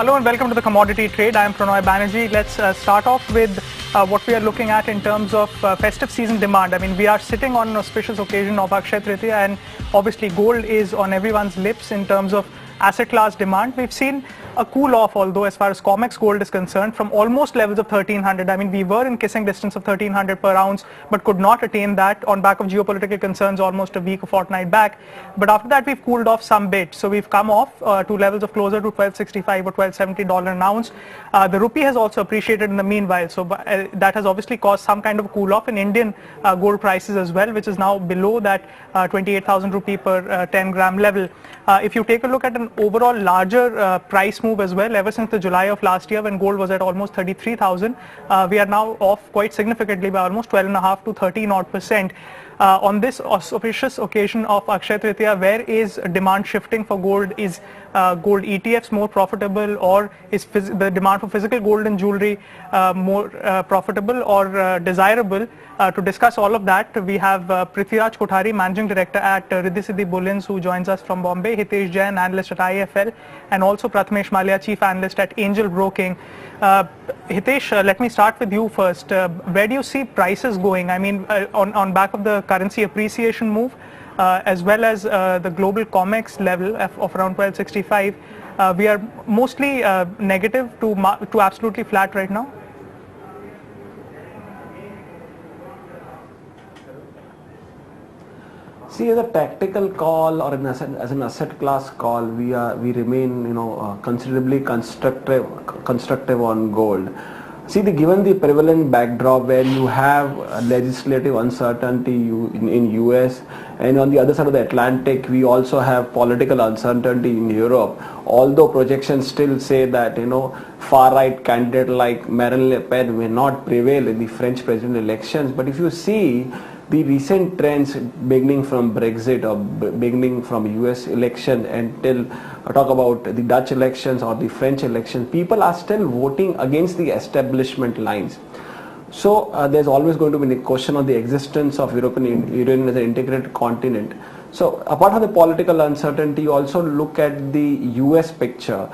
Hello and welcome to the Commodity Trade. I am Pranoy Banerjee. Let's start off with what we are looking at in terms of festive season demand. I mean, we are sitting on an auspicious occasion of Akshaya Tritiya, and obviously gold is on everyone's lips in terms of asset class demand. We've seen a cool off, although as far as COMEX gold is concerned, from almost levels of 1300. I mean, we were in kissing distance of 1300 per ounce, but could not attain that on back of geopolitical concerns almost a week or fortnight back. But after that, we've cooled off some bit. So we've come off to levels of closer to 1265 or $1270 an ounce. The rupee has also appreciated in the meanwhile. So that has obviously caused some kind of cool off in Indian gold prices as well, which is now below that 28,000 rupee per 10 gram level. If you take a look at an overall larger price move as well, ever since the July of last year when gold was at almost 33,000, we are now off quite significantly by almost 12.5 to 13 odd percent. On this auspicious occasion of Akshaya Tritiya, where is demand shifting for gold? Is gold ETFs more profitable, or is the demand for physical gold and jewelry more profitable or desirable? To discuss all of that, we have Prithviraj Kothari, Managing Director at Riddhi Siddhi Bullions, who joins us from Bombay, Hitesh Jain, Analyst at IIFL, and also Prathamesh Malia, Chief Analyst at Angel Broking. Hitesh, let me start with you first. Where do you see prices going? I mean, on back of the currency appreciation move, as well as the global COMEX level of around 1265, we are mostly negative to absolutely flat right now. See, as a tactical call or as an asset class call, we remain considerably constructive on gold. See, given the prevalent backdrop where you have legislative uncertainty in US, and on the other side of the Atlantic we also have political uncertainty in Europe, although projections still say that far right candidate like Marine Le Pen may not prevail in the French presidential elections. But if you see the recent trends beginning from Brexit or beginning from US election until talk about the Dutch elections or the French elections, people are still voting against the establishment lines. So there's always going to be a question on the existence of European Union as an integrated continent. So apart from the political uncertainty, you also look at the US picture.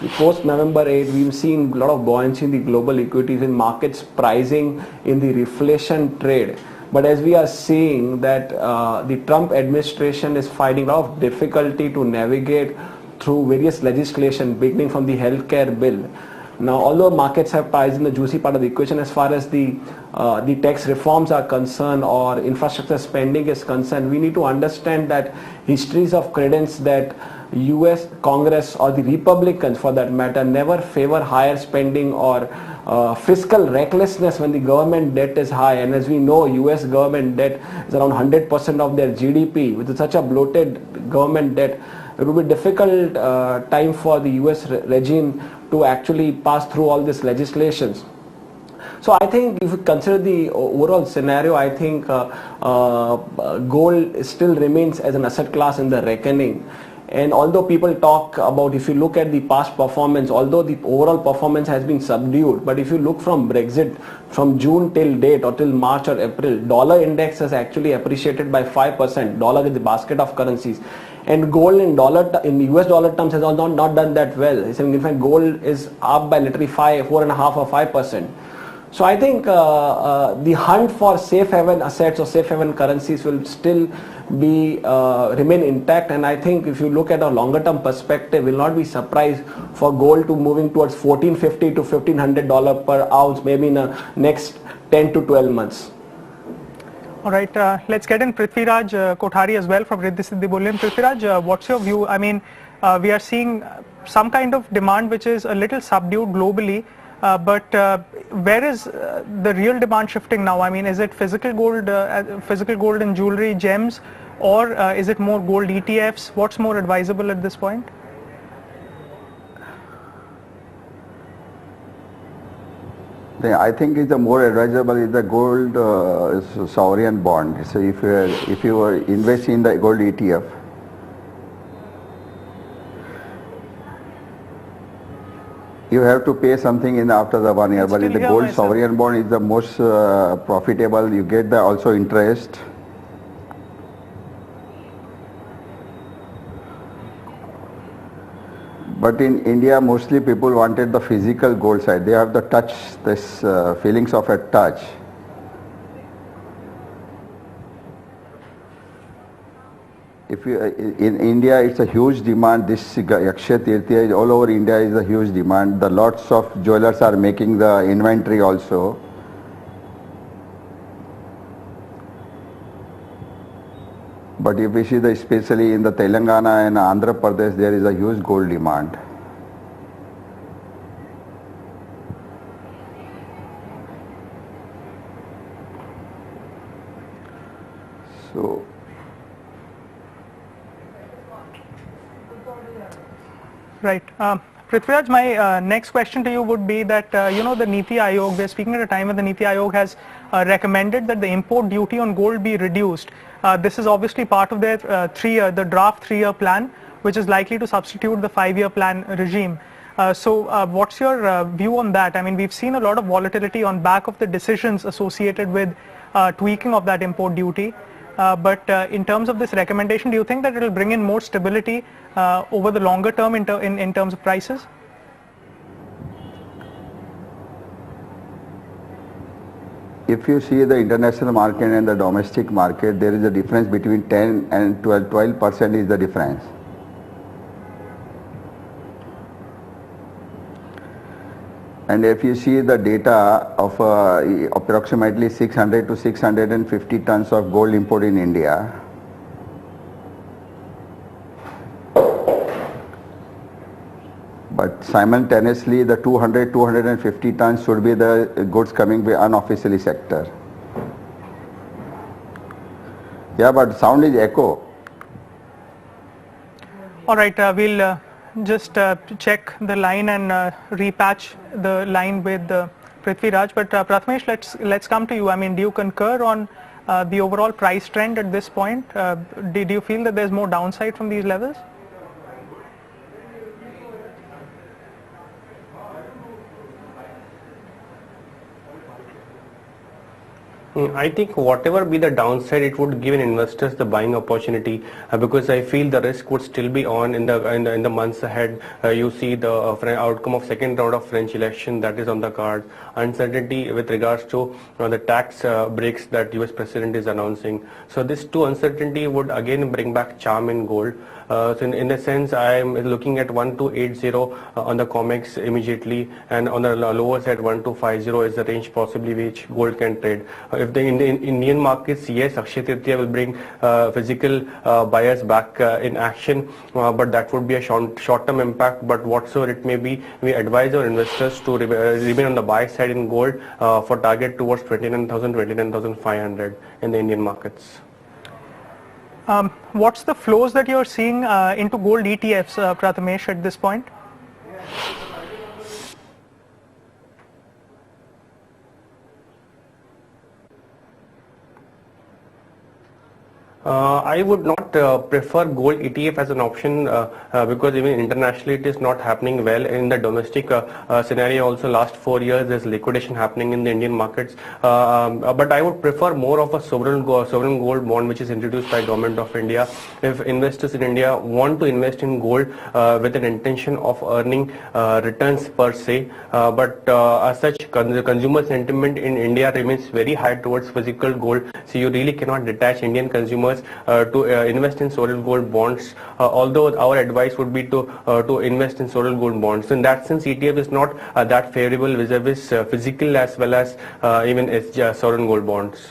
Post November 8, we've seen a lot of buoyancy in the global equities in markets pricing in the reflation trade. But as we are seeing that the Trump administration is finding a lot of difficulty to navigate through various legislation beginning from the healthcare bill. Now, although markets have priced in the juicy part of the equation as far as the tax reforms are concerned or infrastructure spending is concerned, we need to understand that histories of credence that US Congress or the Republicans for that matter never favor higher spending or fiscal recklessness when the government debt is high. And as we know, US government debt is around 100% of their GDP. With such a bloated government debt, it will be difficult time for the US regime to actually pass through all these legislations. So I think if you consider the overall scenario, I think gold still remains as an asset class in the reckoning. And although people talk about, if you look at the past performance, although the overall performance has been subdued, but if you look from Brexit, from June till date or till March or April, dollar index has actually appreciated by 5%. Dollar is the basket of currencies. And gold in US dollar terms has not done that well. In fact, gold is up by literally 4.5 or 5%. So I think the hunt for safe haven assets or safe haven currencies will still be remain intact, and I think if you look at a longer term perspective, will not be surprised for gold to moving towards $1,450 to $1,500 per ounce maybe in the next 10 to 12 months. All right, let's get in Prithviraj Kothari as well from Riddhi Siddhi Bullion. Prithviraj, what's your view? I mean, we are seeing some kind of demand which is a little subdued globally. But where is the real demand shifting now? I mean, is it physical gold and jewelry, gems, or is it more gold ETFs? What's more advisable at this point? I think it's more advisable is the gold sovereign bond. So if you invest in the gold ETF, you have to pay something in after the 1 year, but the gold sovereign bond is the most profitable. You get the also interest. But in India, mostly people wanted the physical gold side. They have the touch, this feelings of a touch. If you, in India, it's a huge demand. This Akshaya Tritiya all over India is a huge demand. The lots of jewelers are making the inventory also. But if we see the, especially in the Telangana and Andhra Pradesh, there is a huge gold demand. So, Right. Prithviraj, my next question to you would be that, you know, the Niti Aayog, we're speaking at a time when the Niti Aayog has recommended that the import duty on gold be reduced. This is obviously part of their the draft 3-year plan, which is likely to substitute the 5-year plan regime. So what's your view on that? I mean, we've seen a lot of volatility on back of the decisions associated with tweaking of that import duty. But in terms of this recommendation, do you think that it will bring in more stability over the longer term in terms of prices? if you see the international market and the domestic market, there is a difference between 10 and 12% is the difference. And if you see the data of approximately 600 to 650 tons of gold import in India, but simultaneously the 250 tons should be the goods coming by unofficially sector. Yeah, but sound is echo. All right, we'll just check the line and repatch the line with Prithviraj. But Prathamesh, let's come to you. I mean, do you concur on the overall price trend at this point? Do you feel that there's more downside from these levels? I think whatever be the downside, it would give investors the buying opportunity because I feel the risk would still be on in the months ahead. You see the outcome of second round of French election that is on the card. Uncertainty with regards to the tax breaks that US President is announcing. So this two uncertainty would again bring back charm in gold. So in a sense, I am looking at 1280 on the COMEX immediately, and on the lower side 1250 is the range possibly which gold can trade. If the Indian markets, yes, Akshaya Tritiya will bring physical buyers back in action, but that would be a short-term impact. But whatsoever it may be, we advise our investors to remain on the buy side in gold for target towards 29,000, 29,500 in the Indian markets. What's the flows that you're seeing into gold ETFs, Prathamesh, at this point? I would not prefer gold ETF as an option because even internationally it is not happening well. In the domestic scenario also, last 4 years there's liquidation happening in the Indian markets. But I would prefer more of a sovereign gold bond which is introduced by Government of India. If investors in India want to invest in gold with an intention of earning returns per se, but as such consumer sentiment in India remains very high towards physical gold. So you really cannot detach Indian consumers to invest in sovereign gold bonds, although our advice would be to invest in sovereign gold bonds. So in that sense, ETF is not that favorable vis-a-vis physical as well as even sovereign gold bonds.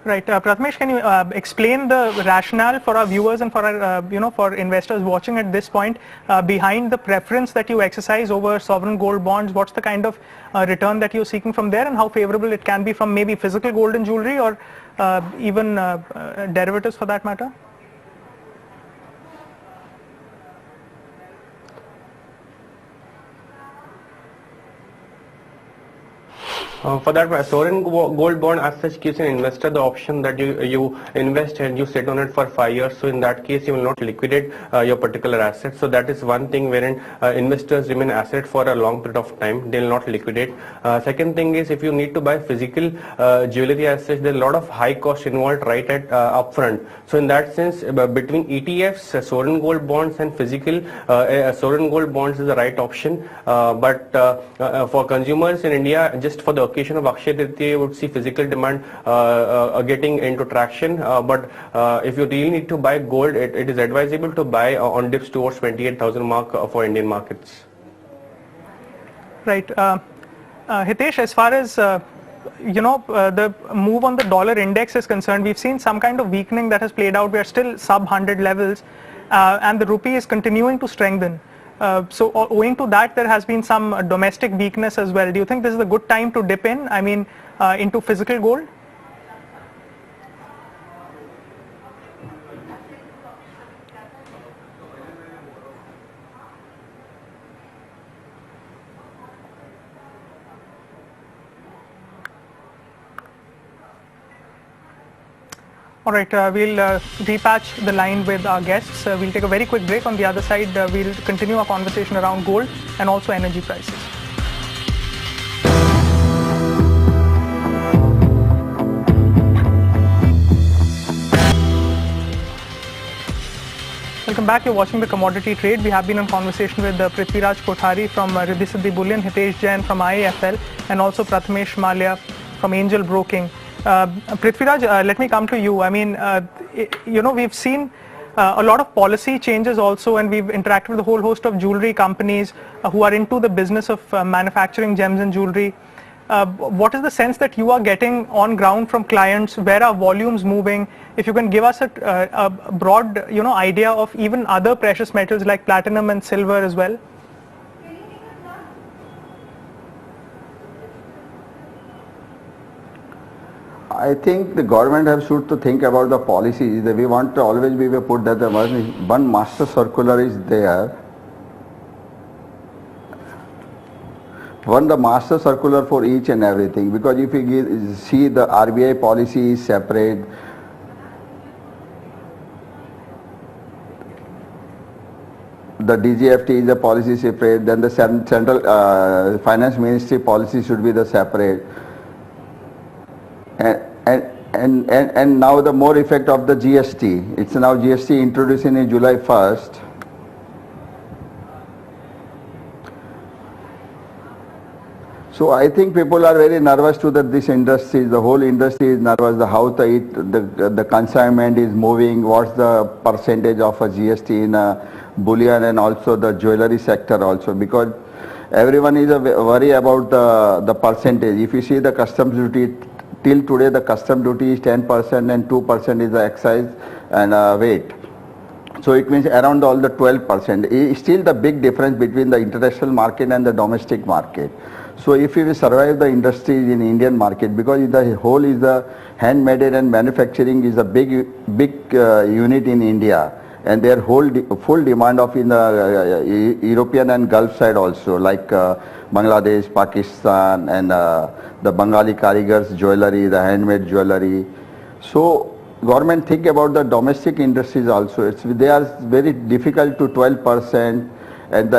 Right, Prathamesh, can you explain the rationale for our viewers and for our, for investors watching at this point behind the preference that you exercise over sovereign gold bonds? What's the kind of return that you're seeking from there, and how favorable it can be from maybe physical gold and jewelry or even derivatives for that matter? For that, sovereign gold bond as such gives an investor the option that you invest and you sit on it for 5 years. So in that case, you will not liquidate your particular asset. So that is one thing wherein investors remain asset for a long period of time. They will not liquidate. Second thing is if you need to buy physical jewelry as such, there are a lot of high cost involved right at upfront. So in that sense, between ETFs, sovereign gold bonds and physical sovereign gold bonds is the right option. But for consumers in India, just for the occasion of Akshaya Tritiya, you would see physical demand getting into traction. But if you really need to buy gold, it is advisable to buy on dips towards 28,000 mark for Indian markets. Right. Hitesh, as far as the move on the dollar index is concerned, we've seen some kind of weakening that has played out. We are still sub 100 levels, and the rupee is continuing to strengthen. So owing to that, there has been some domestic weakness as well. Do you think this is a good time to dip in, I mean, into physical gold? All right, we'll repatch the line with our guests. We'll take a very quick break. On the other side, we'll continue our conversation around gold and also energy prices. Welcome back. You're watching the Commodity Trade. We have been in conversation with Prithviraj Kothari from Riddhi Siddhi Bullion, Hitesh Jain from IIFL, and also Prathamesh Malia from Angel Broking. Prithviraj, let me come to you. I mean, we've seen a lot of policy changes also, and we've interacted with a whole host of jewelry companies who are into the business of manufacturing gems and jewelry. What is the sense that you are getting on ground from clients? Where are volumes moving? If you can give us a broad, idea of even other precious metals like platinum and silver as well. I think the government has to think about the policies. We want to always be put that the one master circular is there. The master circular for each and everything, because if you see the RBI policy is separate, the DGFT is a policy separate, then the central finance ministry policy should be the separate. And now the more effect of the GST. It's now GST introduced in July 1st. So I think people are very nervous to that this industry, the whole industry is nervous, how the consignment is moving, what's the percentage of a GST in a bullion and also the jewelry sector also, because everyone is worried about the percentage. If you see the customs duty, till today the custom duty is 10% and 2% is the excise and weight. So it means around all the 12%. It's still the big difference between the international market and the domestic market. So if we will survive the industry in Indian market, because the whole is the handmade and manufacturing is a big unit in India, and their whole full demand of in the European and Gulf side also, like Bangladesh, Pakistan, and the Bengali karigars jewelry, the handmade jewelry. So government think about the domestic industries also. They are very difficult to 12%, and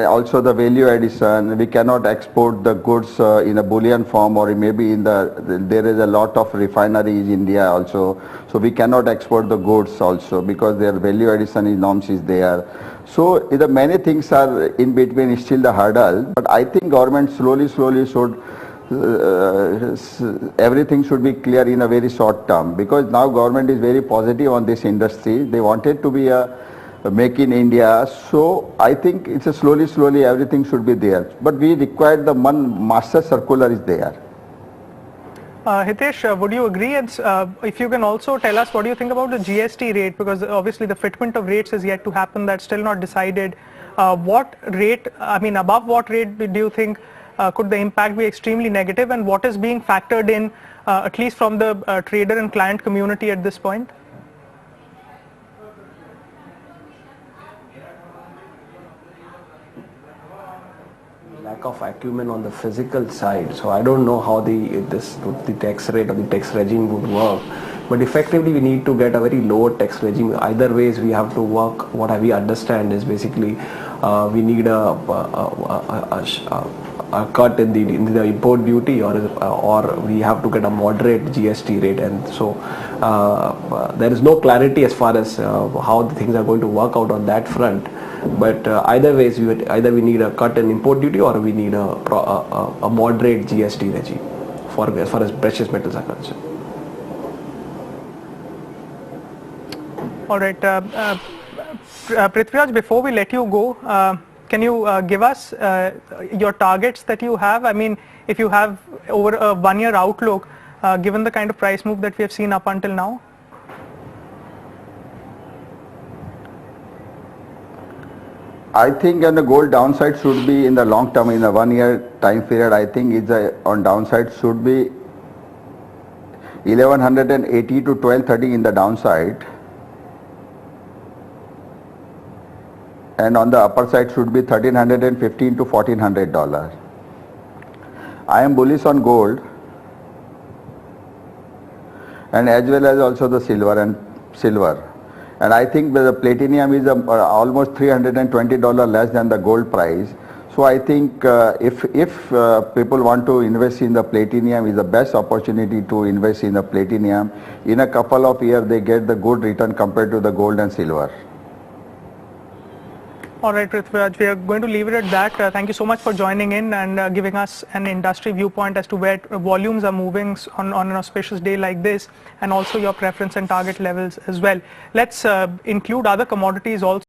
also the value addition. We cannot export the goods in a bullion form, or maybe there is a lot of refineries in India also. So we cannot export the goods also because their value addition norms is there. So the many things are in between, still the hurdle. But I think government slowly should everything should be clear in a very short term, because now government is very positive on this industry. They wanted to be a make in India. So I think it's a slowly everything should be there. But we require the one master circular is there. Hitesh, would you agree? And if you can also tell us what do you think about the GST rate, because obviously the fitment of rates is yet to happen. That's still not decided. What rate, I mean, above what rate do you think could the impact be extremely negative, and what is being factored in at least from the trader and client community at this point? lack of acumen on the physical side. So I don't know how the tax rate or the tax regime would work. But effectively, we need to get a very low tax regime. Either ways, we have to work. What we understand is basically we need a cut in the import duty, or we have to get a moderate GST rate. And so there is no clarity as far as how the things are going to work out on that front. But either ways, either we need a cut in import duty or we need a moderate GST regime as far as precious metals are concerned. All right, Prithviraj, before we let you go, can you give us your targets that you have? I mean, if you have over a 1-year outlook, given the kind of price move that we have seen up until now? I think on the gold downside should be in the long term, in the 1-year time period, I think it's on downside should be 1180 to 1230 in the downside. And on the upper side should be $1,315 to $1,400. I am bullish on gold and as well as also the silver. And I think the platinum is almost $320 less than the gold price. So I think if people want to invest in the platinum, is the best opportunity to invest in the platinum. In a couple of years, they get the good return compared to the gold and silver. All right, Prithviraj, we are going to leave it at that. Thank you so much for joining in and giving us an industry viewpoint as to where volumes are moving on an auspicious day like this, and also your preference and target levels as well. Let's include other commodities also.